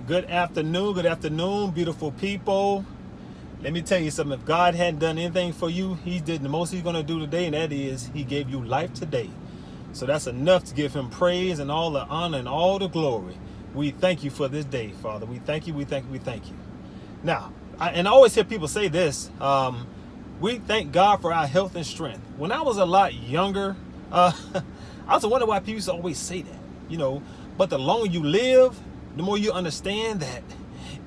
Good afternoon, beautiful people. Let me tell you something. If God hadn't done anything for you, He did the most He's going to do today, and that is He gave you life today. So that's enough to give Him praise and all the honor and all the glory. We thank you for this day, Father. We thank you, we thank you, we thank you. Now, I always hear people say this, we thank God for our health and strength. When I was a lot younger, I was wondering why people used to always say that, but the longer you live, the more you understand that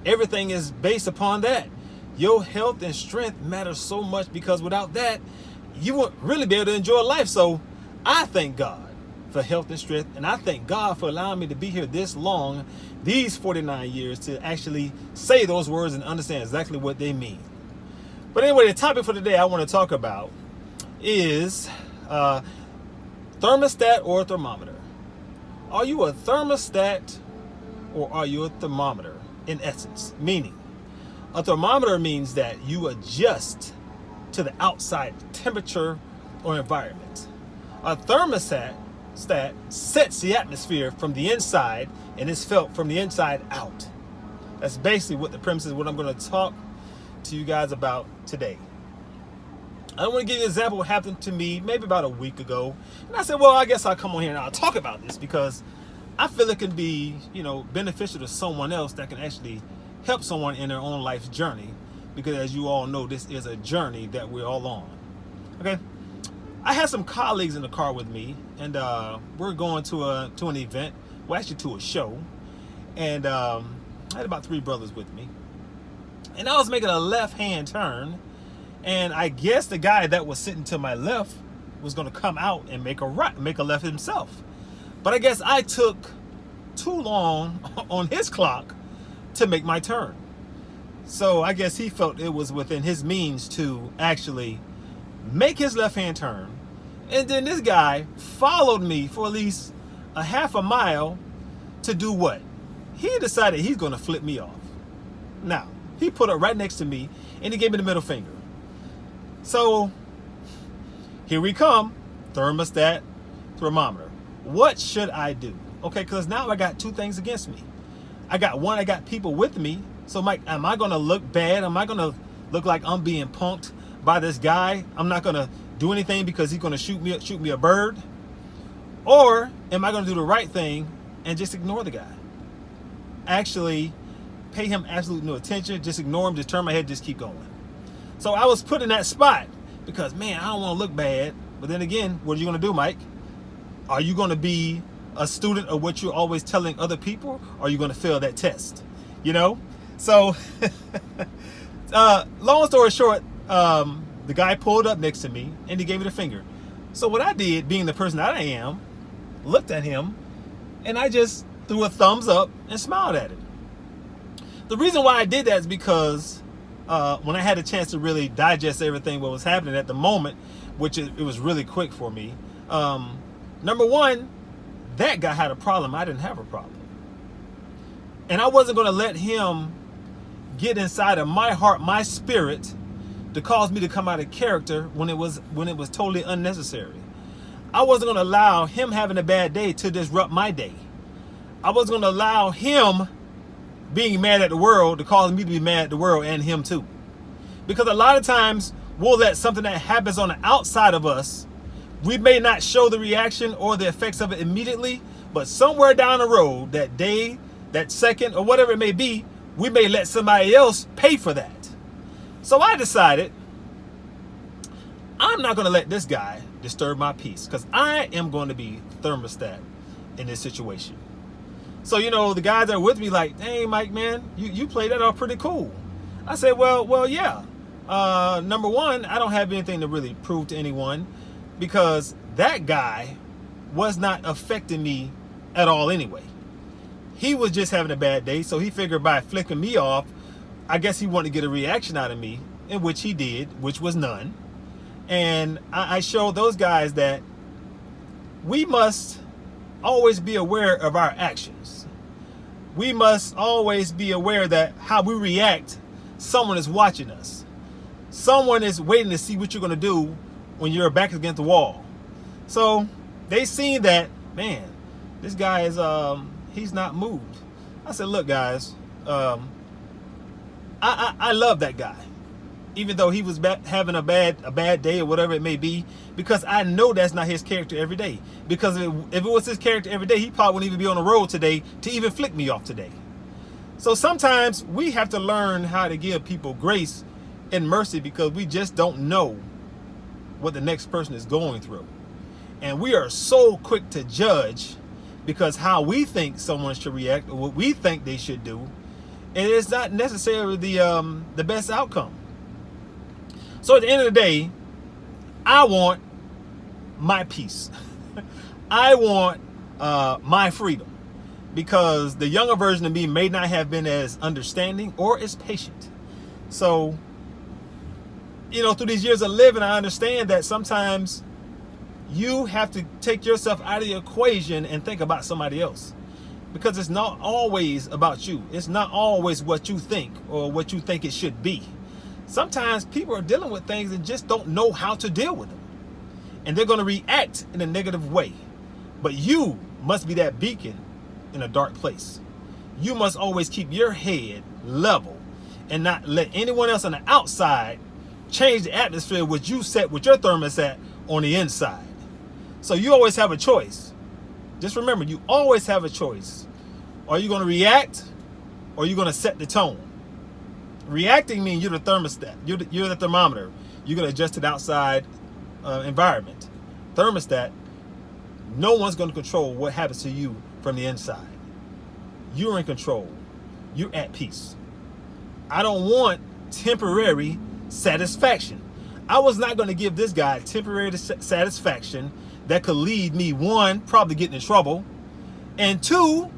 everything is based upon that. Your health and strength matters so much, because without that, you won't really be able to enjoy life. So I thank God for health and strength, and I thank God for allowing me to be here this long, these 49 years, to actually say those words and understand exactly what they mean. But anyway, the topic for today I want to talk about is thermostat or thermometer. Are you a thermostat or are you a thermometer in essence? Meaning, a thermometer means that you adjust to the outside temperature or environment. A thermostat sets the atmosphere from the inside and is felt from the inside out. That's basically what the premise is, what I'm going to talk to you guys about today. I want to give you an example of what happened to me maybe about a week ago. And I said, well, I guess I'll come on here and I'll talk about this because I feel it can be, beneficial to someone else that can actually help someone in their own life's journey. Because as you all know, this is a journey that we're all on. Okay. I had some colleagues in the car with me, and we're going to an event, well, actually to a show, and I had about 3 brothers with me, and I was making a left-hand turn, and I guess the guy that was sitting to my left was going to come out and make a left himself, but I guess I took too long on his clock to make my turn, so I guess he felt it was within his means to actually make his left-hand turn, and then this guy followed me for at least a half a mile to do what? He decided he's going to flip me off. Now, he put up right next to me, and he gave me the middle finger. So, here we come, thermostat, thermometer. What should I do? Okay, because now I got 2 things against me. I got people with me, so Mike, am I going to look bad? Am I going to look like I'm being punked by this guy? I'm not going to do anything because he's going to shoot me a bird? Or am I going to do the right thing and just ignore the guy? Actually pay him absolute no attention, just ignore him, just turn my head, just keep going. So I was put in that spot because, man, I don't want to look bad. But then again, what are you going to do, Mike? Are you going to be a student of what you're always telling other people? Or are you going to fail that test? So long story short, the guy pulled up next to me and he gave me the finger. So what I did, being the person that I am, looked at him and I just threw a thumbs up and smiled at him. The reason why I did that is because when I had a chance to really digest everything what was happening at the moment, which it was really quick for me. Number one, that guy had a problem. I didn't have a problem. And I wasn't going to let him get inside of my heart, my spirit, to cause me to come out of character when it was totally unnecessary. I wasn't going to allow him having a bad day to disrupt my day. I wasn't going to allow him being mad at the world to cause me to be mad at the world and him too. Because a lot of times we'll let something that happens on the outside of us, we may not show the reaction or the effects of it immediately, but somewhere down the road, that day, that second, or whatever it may be, we may let somebody else pay for that. So I decided I'm not going to let this guy disturb my peace, because I am going to be thermostat in this situation. So, the guys that are with me like, hey, Mike, man, you played that off pretty cool. I said, well, yeah. Number one, I don't have anything to really prove to anyone, because that guy was not affecting me at all anyway. He was just having a bad day, so he figured by flicking me off, I guess he wanted to get a reaction out of me, in which he did, which was none. And I showed those guys that we must always be aware of our actions. We must always be aware that how we react, someone is watching us. Someone is waiting to see what you're going to do when you're back against the wall. So they seen that, man, this guy is, he's not moved. I said, look, guys, I love that guy, even though he was having a bad day or whatever it may be, because I know that's not his character every day. Because if it was his character every day, he probably wouldn't even be on the road today to even flick me off today. So sometimes we have to learn how to give people grace and mercy, because we just don't know what the next person is going through. And we are so quick to judge because how we think someone should react or what we think they should do, and it's not necessarily the best outcome. So at the end of the day, I want my peace. I want my freedom, because the younger version of me may not have been as understanding or as patient. So, through these years of living, I understand that sometimes you have to take yourself out of the equation and think about somebody else, because it's not always about you. It's not always what you think or what you think it should be. Sometimes people are dealing with things and just don't know how to deal with them, and they're going to react in a negative way. But you must be that beacon in a dark place. You must always keep your head level and not let anyone else on the outside change the atmosphere which you set with your thermostat on the inside. So you always have a choice. Just remember, you always have a choice. Are you going to react, or are you going to set the tone? Reacting means you're the thermostat. You're the thermometer. You're going to adjust to the outside environment. Thermostat, no one's going to control what happens to you from the inside. You're in control. You're at peace. I don't want temporary satisfaction. I was not going to give this guy temporary satisfaction that could lead me, one, probably getting in trouble, and two,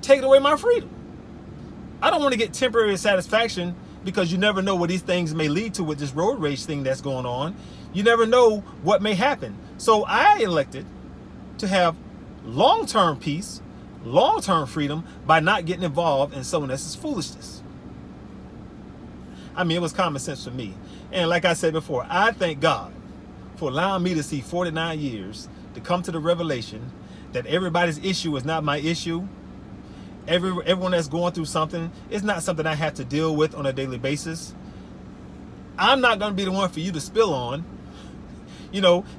taking away my freedom. I don't want to get temporary satisfaction, because you never know what these things may lead to with this road rage thing that's going on. You never know what may happen. So I elected to have long-term peace, long-term freedom, by not getting involved in someone else's foolishness. I mean, it was common sense for me. And like I said before, I thank God for allowing me to see 49 years to come to the revelation that everybody's issue is not my issue. Everyone that's going through something is not something I have to deal with on a daily basis. I'm not going to be the one for you to spill on,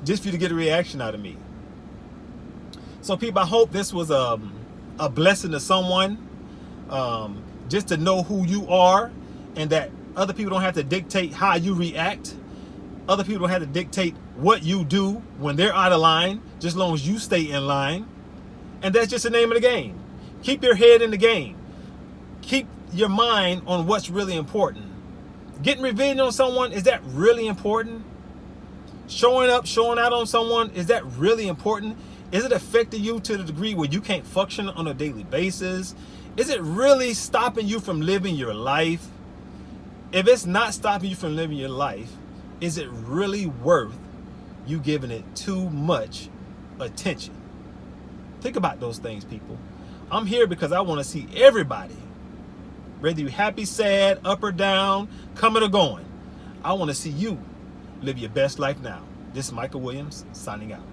just for you to get a reaction out of me. So people, I hope this was a blessing to someone, just to know who you are, and that other people don't have to dictate how you react. Other people don't have to dictate what you do when they're out of line, just as long as you stay in line. And that's just the name of the game. Keep your head in the game. Keep your mind on what's really important. Getting revenge on someone, is that really important? Showing up, showing out on someone, is that really important? Is it affecting you to the degree where you can't function on a daily basis? Is it really stopping you from living your life? If it's not stopping you from living your life, is it really worth you giving it too much attention? Think about those things, people. I'm here because I want to see everybody, whether you're happy, sad, up or down, coming or going, I want to see you live your best life now. This is Michael Williams signing out.